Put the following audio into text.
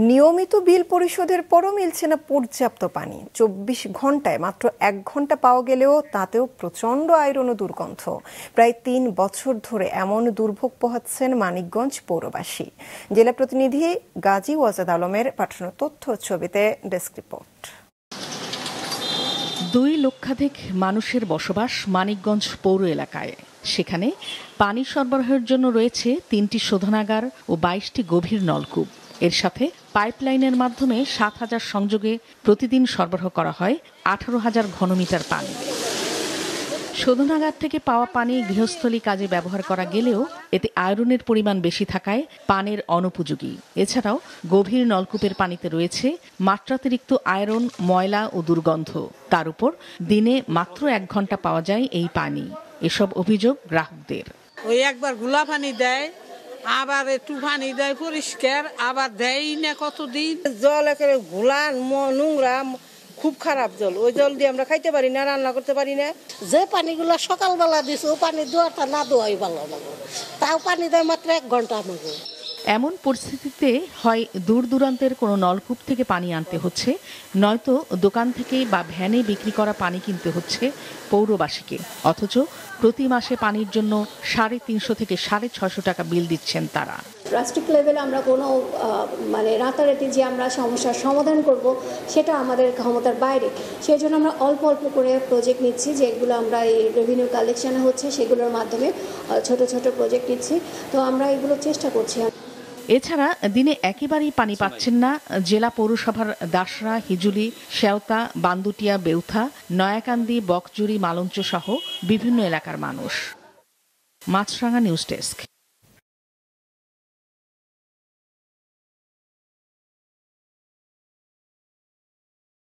নিয়মিত বিল পরিশোধের পরও মিলছে না পর্যাপ্ত পানি। 24 ঘন্টায় মাত্র 1 ঘন্টা পাওয়া গেলেও তাতেও প্রচণ্ড আয়রন ও দুর্গন্ধ। প্রায় 3 বছর ধরে এমন দুর্ভোগ পোহাচ্ছেন মানিকগঞ্জ পৌরবাসী। জেলা প্রতিনিধি গাজী ওয়াজেদ আলমের পাঠানো তথ্য ছবিতে ডেস্ক রিপোর্ট। 2 লক্ষাধিক মানুষের বসবাস মানিকগঞ্জ পৌর এলাকায়। সেখানে পানি সরবরাহের জন্য রয়েছে 3টি শোধনাগার ও 22টি গভীর নলকূপ। এর সাথে পাইপলাইনের মাধ্যমে 7,000 সংযোগে প্রতিদিন সরবরাহ করা হয় 18,000 ঘনমিটার পানি। শোধনাগার থেকে পাওয়া পানি গৃহস্থলী কাজে ব্যবহার করা গেলেও এতে আয়রনের পরিমাণ বেশি থাকায় পানির অনুপযোগী। এছাড়াও গভীর নলকূপের পানিতে রয়েছে মাত্রাতিরিক্ত আয়রন, ময়লা ও দুর্গন্ধ। তার উপর দিনে মাত্র 1 ঘন্টা পাওয়া যায় এই পানি। এসব অভিযোগ গ্রাহকদের। ওই একবার গুলা পানি দেয়, আবার একটু পানি দেয় পরিষ্কার, আবার দেয় না কতদিন। জল একেবারে ঘোলা, নোংরা, খুব খারাপ জল। ওই জল দিয়ে আমরা খাইতে পারি না, রান্না করতে পারি না। যে পানিগুলো সকালবেলা দিছে ও পানি দোয়াটা না দোয়াই ভালো লাগে, তাও পানি দেয় মাত্র 1 ঘন্টা আমাকে। এমন পরিস্থিতিতে হয় দূর দূরান্তের কোনো নলকূপ থেকে পানি আনতে হচ্ছে, নয়তো দোকান থেকে বা ভ্যানে বিক্রি করা পানি কিনতে হচ্ছে পৌরবাসীকে। অথচ প্রতি মাসে পানির জন্য 350 থেকে 650 টাকা বিল দিচ্ছেন তারা। রাষ্ট্রিক লেভেলে আমরা কোনো রাতারাতি যে আমরা সমস্যার সমাধান করব সেটা আমাদের ক্ষমতার বাইরে। সেই জন্য আমরা অল্প অল্প করে প্রজেক্ট নিচ্ছি, যেগুলো আমরা এই রেভিনিউ কালেকশনে হচ্ছে সেগুলোর মাধ্যমে ছোট ছোট প্রজেক্ট নিচ্ছি। তো আমরা এগুলো চেষ্টা করছি। এছাড়া দিনে একেবারেই পানি পাচ্ছেন না জেলা পৌরসভার দাসরা, হিজুলি, শেওতা, বান্দুটিয়া, বেউথা, নয়াকান্দি, বকজুরি, মালঞ্চ সহ বিভিন্ন এলাকার মানুষ। মাছরাঙা নিউজ ডেস্ক।